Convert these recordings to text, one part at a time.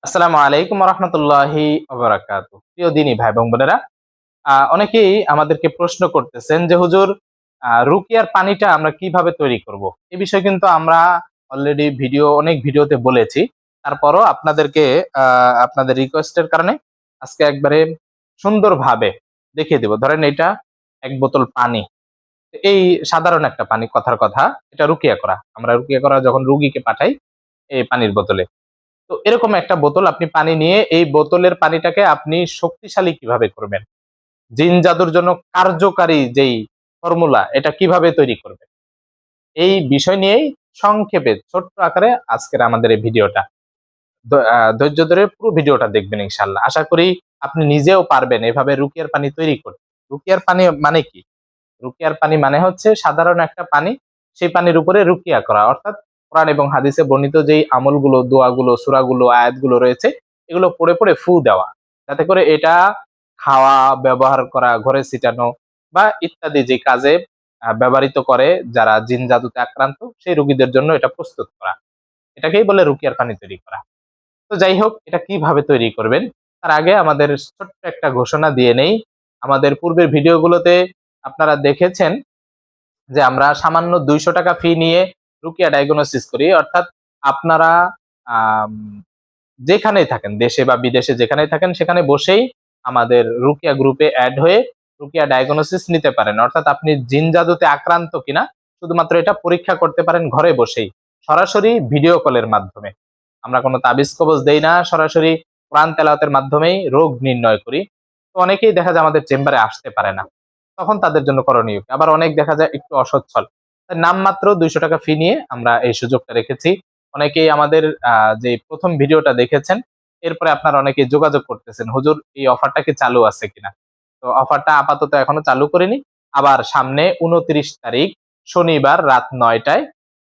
আসসালামু আলাইকুম রহমতুল্লাহি প্রিয় দিনী ভাই এবং বোনেরা, অনেকেই আমাদেরকে প্রশ্ন করতেছেন যে হুজুর, রুকিয়ার পানিটা আমরা কিভাবে তৈরি করব। এই বিষয়ে কিন্তু আমরা অলরেডি অনেক ভিডিওতে বলেছি। তারপরও আপনাদেরকে আপনাদের রিকোয়েস্টের কারণে আজকে একবারে সুন্দরভাবে দেখিয়ে দেব। ধরেন এটা এক বোতল পানি। এই সাধারণ একটা পানি, কথার কথা, এটা রুকিয়া করা। আমরা রুকিয়া করা যখন রুগীকে পাঠাই এই পানির বোতলে, তো এরকম একটা বোতল আপনি পানি নিয়ে এই বোতলের পানিটাকে আপনি শক্তিশালী কিভাবে করবেন, জিন জাদুর জন্য কার্যকারী যেই ফর্মুলা, এটা কিভাবে তৈরি করবেন, এই বিষয় নিয়েই সংক্ষেপে ছোট্ট আকারে আজকের আমাদের এই ভিডিওটা। ধৈর্য ধরে পুরো ভিডিওটা দেখবেন, ইনশাল্লাহ আশা করি আপনি নিজেও পারবেন এভাবে রুকিয়ার পানি তৈরি করতে। রুকিয়ার পানি মানে কি? রুকিয়ার পানি মানে হচ্ছে সাধারণ একটা পানি, সেই পানির উপরে রুকিয়া করা, অর্থাৎ কোরআন এবং হাদিসে বর্ণিত যেই আমলগুলো, দোয়াগুলো, সূরাগুলো, আয়াতগুলো রয়েছে, এগুলো পড়ে পড়ে ফু দেওয়া, যাতে করে এটা খাওয়া, ব্যবহার করা, ঘরে ছিটানো বা ইত্যাদি যে কাজে ব্যবহৃত করে যারা জিন জাদুতে আক্রান্ত, সেই রোগীদের জন্য এটা প্রস্তুত করা, এটাকেই বলে রুকিয়ার পানি তৈরি করা। তো যাই হোক, এটা কিভাবে তৈরি করবেন তার আগে আমাদের ছোট্ট একটা ঘোষণা দিয়ে নেই। আমাদের পূর্বের ভিডিওগুলোতে আপনারা দেখেছেন যে আমরা সামান্য 200 টাকা ফি নিয়ে রুকিয়া ডায়াগনোসিস করি, অর্থাৎ আপনারা আম, যেখানেই থাকেন, দেশে বা বিদেশে যেখানেই থাকেন, সেখানে বসেই আমাদের রুকিয়া গ্রুপে অ্যাড হয়ে রুকিয়া ডায়াগনোসিস নিতে পারেন। অর্থাৎ আপনি জিন জাদুতে আক্রান্ত কিনা শুধুমাত্র এটা পরীক্ষা করতে পারেন ঘরে বসেই, সরাসরি ভিডিও কলের মাধ্যমে। আমরা কোনো তাবিজ কবজ দেই না, সরাসরি কোরআন তেলাওয়াতের মাধ্যমেই রোগ নির্ণয় করি। তো অনেকেই দেখা যায় আমাদের চেম্বারে আসতে পারে না, তখন তাদের জন্য করণীয় কি? আবার অনেক দেখা যায় একটু অসচ্ছল, তাই নামমাত্র 200 টাকা ফি নিয়ে আমরা এই সুযোগটা রেখেছি। অনেকেই আমাদের যে প্রথম ভিডিওটা দেখেছেন, এরপরে আপনারা অনেকেই যোগাযোগ করতেছেন, হুজুর এই অফারটা কি চালু আছে কিনা। তো অফারটা আপাতত এখনো চালু করিনি। আবার সামনে 29 তারিখ শনিবার রাত 9টায়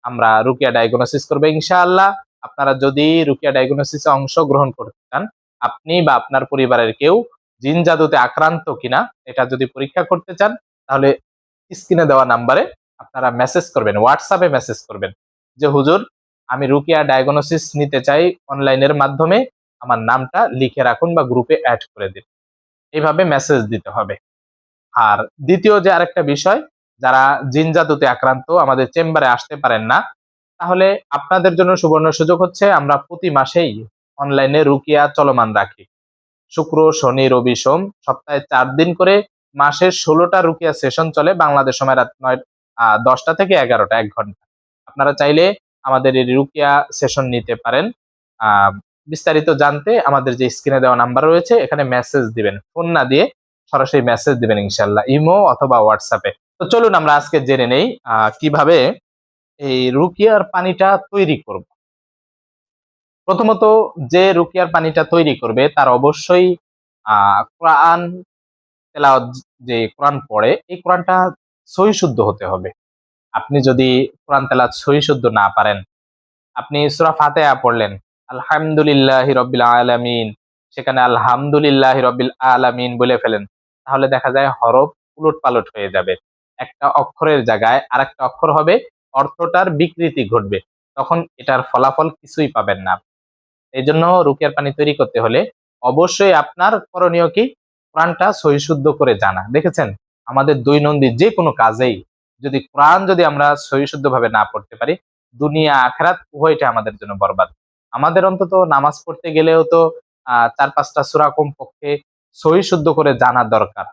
আমরা রুকিয়া ডায়াগনোসিস করবো ইনশাআল্লাহ। আপনারা যদি রুকিয়া ডায়াগনোসিসে অংশগ্রহণ করতে চান, আপনি বা আপনার পরিবারের কেউ জিন জাদুতে আক্রান্ত কিনা এটা যদি পরীক্ষা করতে চান, তাহলে স্ক্রিনে দেওয়া নাম্বারে আপনারা মেসেজ করবেন, হোয়াটসঅ্যাপে মেসেজ করবেন যে হুজুর, আমি রুকিয়া ডায়াগনোসিস নিতে চাই অনলাইনের মাধ্যমে, আমার নামটা লিখে রাখুন বা গ্রুপে অ্যাড করে দিন। এইভাবে মেসেজ দিতে হবে। আর দ্বিতীয় যে আরেকটা বিষয়, যারা জিন জাদুতে আক্রান্ত আমাদের চেম্বারে আসতে পারেন না, তাহলে আপনাদের জন্য সুবর্ণ সুযোগ হচ্ছে আমরা প্রতি মাসেই অনলাইনে রুকিয়া চলমান রাখি। শুক্র, শনি, রবি, সোম, সপ্তাহে 4 দিন করে মাসের 16টা রুকিয়া সেশন চলে বাংলাদেশ সময় রাত 10টা থেকে 11টা, 1 ঘন্টা। আপনারা চাইলে আমাদের এই রুকিয়া সেশন নিতে পারেন। আহ বিস্তারিত জানতে আমাদের যে স্ক্রিনে দেওয়া নাম্বার রয়েছে, এখানে মেসেজ দিবেন, ফোন না দিয়ে সরাসরি মেসেজ দিবেন ইনশাল্লাহ, ইমো অথবা হোয়াটসঅ্যাপে। তো চলুন আমরা আজকে জেনে নেই কিভাবে এই রুকিয়ার পানিটা তৈরি করব। প্রথমত, যে রুকিয়ার পানিটা তৈরি করবে তার অবশ্যই কোরআন তেলাওয়াত, যে কোরআন পড়ে এই কোরআনটা সহি শুদ্ধ হতে হবে। আপনি যদি কোরআন তেলাওয়াত সহি শুদ্ধ না পারেন, আপনি সূরা ফাতিহা পড়লেন, আলহামদুলিল্লাহি রাব্বিল আলামিন, সেখানে আলহামদুলিল্লাহি রাব্বিল আলামিন বলে ফেলেন, তাহলে দেখা যায় হরফ উলটপালট হয়ে যাবে। একটা অক্ষরের জায়গায় আরেকটা অক্ষর হবে, অর্থটার বিকৃতি ঘটবে, তখন এটার ফলাফল কিছুই পাবেন না। এই জন্য রুকিয়ার পানি তৈরি করতে হলে অবশ্যই আপনার করণীয় কি, কোরআনটা সহিশুদ্ধ করে জানা। দেখেছেন, আমাদের দৈনন্দিন যে কোনো কাজেই যদি কোরআন যদি আমরা সহিশুদ্ধ ভাবে না পড়তে পারি, দুনিয়া আখেরাত উভয়টা আমাদের জন্য বরবাদ। আমাদের অন্তত নামাজ পড়তে গেলেও তো 4-5টা সূরা কমপক্ষে সহিশুদ্ধ করে জানা দরকার।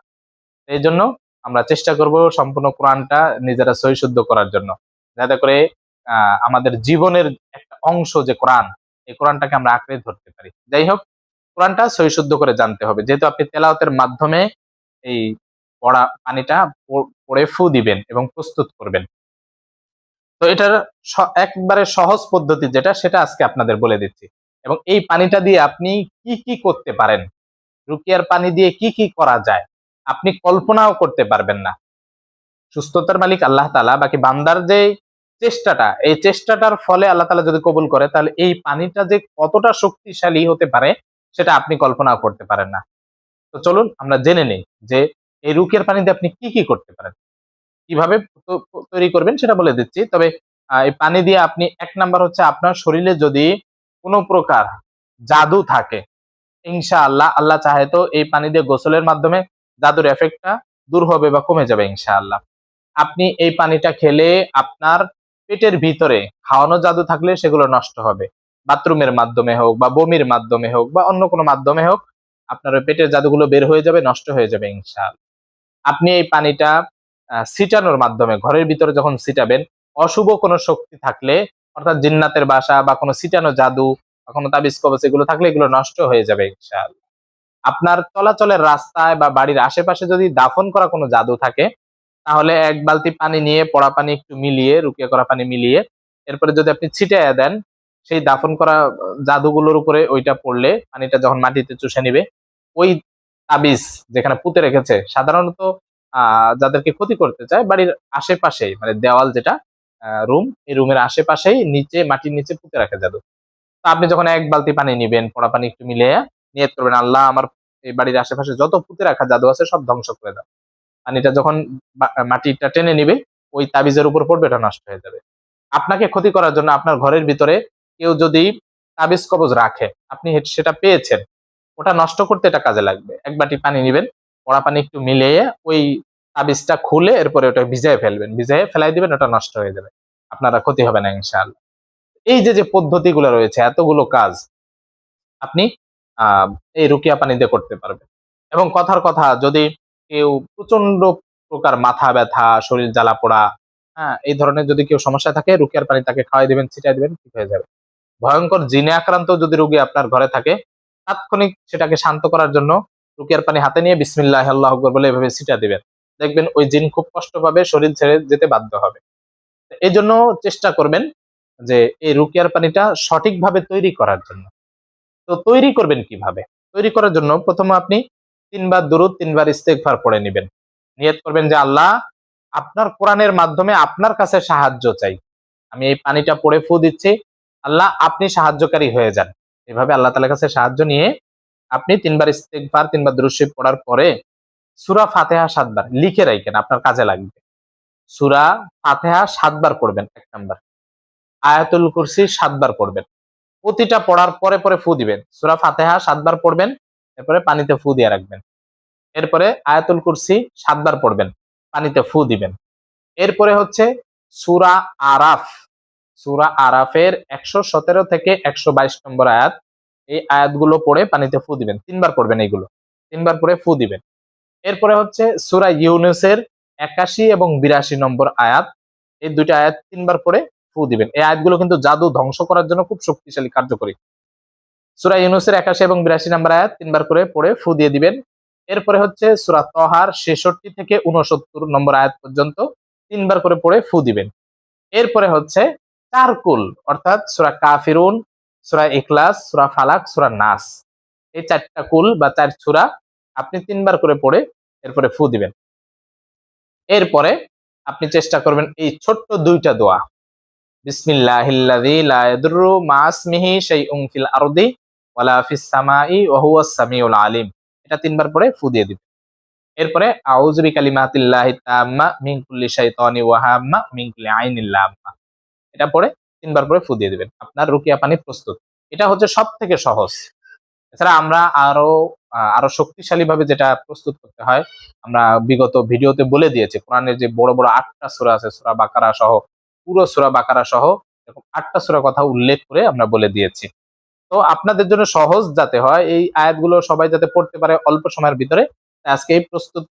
এই জন্য আমরা চেষ্টা করব সম্পূর্ণ কোরআনটা নিজেরা সহিশুদ্ধ করার জন্য, যাতে করে আমাদের জীবনের একটা অংশ যে কোরআন, এই কোরআনটাকে আমরা আঁকড়ে ধরতে পারি। যাই হোক, কোরআনটা সহিশুদ্ধ করে জানতে হবে, যেহেতু আপনি তেলাওয়াতের মাধ্যমে এই পড়া পানিটা পড়ে ফু দিবেন এবং প্রস্তুত করবেন। তো এটার একবারে সহজ পদ্ধতি যেটা, সেটা আজকে আপনাদের বলে দিচ্ছি। এবং এই পানিটা দিয়ে আপনি কি কি করতে পারেন, রুকিয়ার পানি দিয়ে কি কি করা যায়, আপনি কল্পনাও করতে পারবেন না। সুস্থতার মালিক আল্লাহ তাআলা, বাকি বান্দার যে চেষ্টাটা, এই চেষ্টাটার ফলে আল্লাহ তাআলা যদি কবুল করে, তাহলে এই পানিটা যে কতটা শক্তিশালী হতে পারে সেটা আপনি কল্পনাও করতে পারেন না। তো চলুন আমরা জেনে নেই যে এই রুকিয়ার পানি দিয়ে আপনি কি কি করতে পারেন, কিভাবে তৈরি করবেন সেটা বলে দিচ্ছি। তবে এই পানি দিয়ে আপনি, 1 নাম্বার হচ্ছে, আপনার শরীরে যদি কোনো প্রকার জাদু থাকে, ইনশাআল্লাহ আল্লাহ চাহে তো এই পানি দিয়ে গোসলের মাধ্যমে জাদুর এফেক্টটা দূর হবে বা কমে যাবে ইনশাআল্লাহ। আপনি এই পানিটা খেলে আপনার পেটের ভিতরে খাওয়ানো জাদু থাকলে সেগুলো নষ্ট হবে। বাথরুমের মাধ্যমে হোক বা বমির মাধ্যমে হোক বা অন্য কোনো মাধ্যমে হোক, আপনার ওই পেটের জাদুগুলো বের হয়ে যাবে, নষ্ট হয়ে যাবে ইনশাআল্লাহ। আপনি এই পানিটা ছিটানোর মাধ্যমে ঘরের ভিতরে যখন ছিটাবেন, অশুভ কোনো শক্তি থাকলে, অর্থাৎ জিন্নাতের বাসা বা কোনো ছিটানো জাদু বা কোনো তাবিজ কবজ এগুলো থাকলে এগুলো নষ্ট হয়ে যাবে ইনশাআল্লাহ। আপনার চলাচলের রাস্তায় বা বাড়ির আশেপাশে যদি দাফন করা কোনো জাদু থাকে, তাহলে ১ বালতি পানি নিয়ে পড়া পানি একটু মিলিয়ে, রুকিয়া করা পানি মিলিয়ে, এরপরে যদি আপনি ছিটাইয়া দেন, সেই দাফন করা জাদুগুলোর উপরে ওইটা পড়লে পানিটা যখন মাটিতে চুষে নিবে, ওই তাবিজ যেখানে পুঁতে রেখেছে, সাধারণত যাদেরকে ক্ষতি করতে চায় বাড়ির আশেপাশেই, মানে দেওয়াল যেটা রুম, এই রুমের আশেপাশেই নিচে, মাটির নিচে পুঁতে রাখে জাদু। তো আপনি যখন ১ বালতি পানি নিবেন, পড়া পানি একটু মিলিয়ে নিয়ত করবেন, আল্লাহ আমার এই বাড়ির আশেপাশে যত পুঁতে রাখা জাদু আছে সব ধ্বংস করে দাও। পানিটা যখন মাটিটা টেনে নিবে, ওই তাবিজের উপর পড়বে, এটা নষ্ট হয়ে যাবে। আপনাকে ক্ষতি করার জন্য আপনার ঘরের ভিতরে কেউ যদি তাবিজ কবজ রাখে, আপনি সেটা পেয়েছেন, ওটা নষ্ট করতে এটা কাজে লাগবে। ১ বাটি পানি নিবেন, পড়া পানি একটু মিলিয়ে ওই তাবিজটা খুলে এরপরে ওটা ভিজায় ফেলবেন। ভিজায়ে ফেলাই দিবেন, ওটা নষ্ট হয়ে যাবে। আপনার আর ক্ষতি হবে না ইনশাআল্লাহ। এই যে পদ্ধতিগুলো রয়েছে, এতগুলো কাজ আপনি আ এই রুকিয়া পানি দিয়ে করতে পারবেন। এবং কথার কথা, যদি কেউ প্রচন্ড প্রকার মাথা ব্যথা, শরীর জ্বালা পোড়া, হ্যাঁ? এই ধরনের যদি কেউ সমস্যা থাকে, রুকিয়ার পানি তাকে খাওয়াই দিবেন, ছিটায় দিবেন, ঠিক হয়ে যাবে। ভয়ংকর জিনে আক্রান্ত যদি রোগী আপনার ঘরে থাকে, তাৎক্ষণিক সেটাকে শান্ত করার জন্য রুকিয়ার পানি হাতে নিয়ে বিসমিল্লাহ আল্লাহু আকবার বলে এভাবে ছিটা দিবেন। দেখবেন ওই জিন খুব কষ্ট পাবে, শরীর ছেড়ে যেতে বাধ্য হবে। এজন্য চেষ্টা করবেন যে এই রুকিয়ার পানিটা সঠিকভাবে তৈরি করার জন্য। তো তৈরি করবেন কিভাবে? তৈরি করার জন্য ১ম এ আপনি ৩ বার দুরূদ, ৩ বার ইস্তেগফার পড়ে নিবেন। নিয়ত করবেন যে আল্লাহ, আপনার কোরআনের মাধ্যমে আপনার কাছে সাহায্য চাই। আমি এই পানিটা পড়ে ফু দিচ্ছি। আল্লাহ, আপনি সাহায্যকারী হয়ে যান। এভাবে আল্লাহ তাআলার কাছে সাহায্য নিয়ে আপনি ৩ বার ইস্তেগফার, ৩ বার দুরূদ শরীফ পড়ার পরে সূরা ফাতিহা ৭ বার লিখে রাইখেন, আপনার কাজে লাগবে। সূরা ফাতিহা ৭ বার পড়বেন ১ নাম্বার। আয়াতুল কুরসি ৭ বার পড়বেন। প্রতিটা পড়ার পরে ফু দিবেন। সূরা ফাতিহা ৭ বার পড়বেন, এরপরে পানিতে ফু দিয়ে রাখবেন। এরপরে আয়াতুল কুরসি ৭ বার পড়বেন, পানিতে ফু দিবেন। এরপরে হচ্ছে সূরা আরাফ। সূরা আরাফের ১১৭ থেকে ১২২ নম্বর আয়াত। এই আয়াতগুলো পড়ে পানিতে ফু দিবেন। ৩ বার পড়বেন এইগুলো। ৩ বার পড়ে ফু দিবেন। এরপরে হচ্ছে সূরা ইউনূসের ৮১ এবং ৮২ নম্বর আয়াত। এই ২ টা আয়াত ৩ বার পড়ে ফু দিবেন। এই আয়াতগুলো কিন্তু জাদু ধ্বংস করার জন্য খুব শক্তিশালী, কার্যকরী। সূরা ইউনূসের ৮১ এবং ৮২ নম্বর আয়াত ৩ বার করে পড়ে ফু দিয়ে দিবেন। এরপরে হচ্ছে সূরা তহার ৬৬ থেকে ৬৯ নম্বর আয়াত পর্যন্ত ৩ বার করে পড়ে ফু দিবেন। এরপরে হচ্ছে ৪ কুল, অর্থাৎ সূরা কাফিরুন, সূরা ইখলাস, সূরা ফালাক, সূরা নাস। এই ৪ টা কুল বা ৪ সূরা আপনি ৩ বার করে পড়ে এরপরে ফু দিবেন। এরপরে আপনি চেষ্টা করবেন এই ছোট্ট ২ টা দোয়া। বিসমিল্লাহিল্লাযী লা ইয়াদুররু মা ইসমিহি শাইউন ফিল আরদি ওয়ালা ফিস সামাই ওয়া হুয়াস সামিউল আলিম। এটা ৩ বার পরে ফু দিয়ে দিবেন। এরপরে আউযু বিকালিমাতিল্লাহি তাম্মা মিন কুল্লি শাইতানি ওয়া হাম্মা মিন কুল্লি আইনিল লাম্মা। এটা পড়ে ৩ বার করে ফু দিয়ে দিবেন। আপনার রুকিয়া পানি প্রস্তুত। এটা হচ্ছে সবথেকে সহজ। এছাড়া আমরা আরো শক্তিশালীভাবে যেটা প্রস্তুত করতে হয়, আমরা বিগত ভিডিওতে বলে দিয়েছি। কোরআনের যে বড়, বড় ৮ টা সূরা আছে, সূরা বাকারা সহ, পুরো সূরা বাকারা সহ এরকম ৮ টা সূরার কথা উল্লেখ করে আমরা বলে দিয়েছি। তো আপনাদের জন্য সহজ যাতে হয়, এই আয়াতগুলো সবাই যাতে পড়তে পারে অল্প সময়ের ভিতরে, তাই আজকে এই প্রস্তুত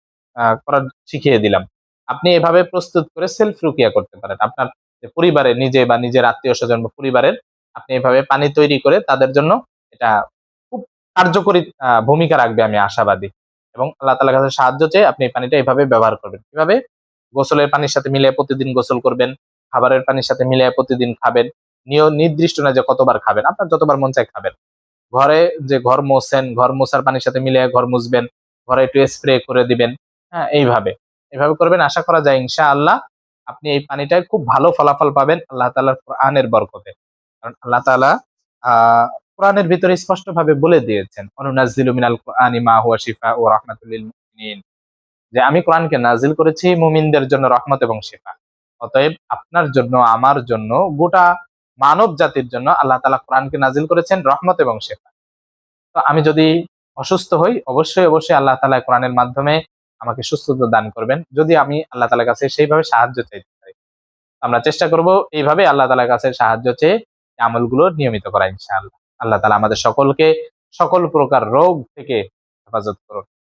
করা শিখিয়ে দিলাম। আপনি এভাবে প্রস্তুত করে সেলফ রুকিয়া করতে পারেন। আপনার যে পরিবারে নিজে বা নিজের আত্মীয়স্বজন বা পরিবারের, আপনি এভাবে পানি তৈরি করে তাদের জন্য এটা খুব কার্যকরী ভূমিকা রাখবে, আমি আশাবাদী। এবং আল্লাহ তাআলার কাছে সাহায্য চেয়ে আপনি এই পানিটা এভাবে ব্যবহার করবেন। কিভাবে? গোসলের পানির সাথে মিলিয়ে প্রতিদিন গোসল করবেন। খাবারের পানির সাথে মিলিয়ে প্রতিদিন খাবেন। নির্দিষ্ট না যে কতবার খাবেন, আপনার যতবার মন চায় খাবেন। ঘরে যে ঘর মোছেন, ঘর মোছার পানির সাথে মিলিয়ে ঘর মুছবেন। ঘরে একটু স্প্রে করে দিবেন। হ্যাঁ? এইভাবে। এভাবে করবেন, আশা করা যায় ইনশাআল্লাহ আপনি এই পানিটায় খুব ভালো ফলাফল পাবেন আল্লাহ তাআলার কোরআনের বরকতে। কারণ আল্লাহ তাআলা আ কোরআনের ভিতরে স্পষ্টভাবে বলে দিয়েছেন, "অনুনাজ্জিলু মিনাল কুরআনি মা হুয়া শিফাউ ওয়া রাহমাতুল লিল মুমিনিন।" যে আমি কোরআনকে নাজিল করেছি মুমিনদের জন্য রহমত এবং শিফা। অতএব আপনার জন্য, আমার জন্য, গোটা মানব জাতির জন্য আল্লাহ তাআলা কোরআনকে নাজিল করেছেন রহমত এবং শিফা। তো আমি যদি অসুস্থ হই, অবশ্যই অবশ্যই আল্লাহ তাআলা কোরআনের মাধ্যমে আমাকে সুস্থতা দান করবেন, যদি আমি আল্লাহ তাআলার কাছে সেইভাবে সাহায্য চাইতে পারি। আমরা চেষ্টা করব এইভাবে আল্লাহ তাআলার কাছে সাহায্য চেয়ে এই আমলগুলো নিয়মিত করা ইনশাআল্লাহ। আল্লাহ তাআলা আমাদের সকলকে সকল প্রকার রোগ থেকে হেফাজত করুন।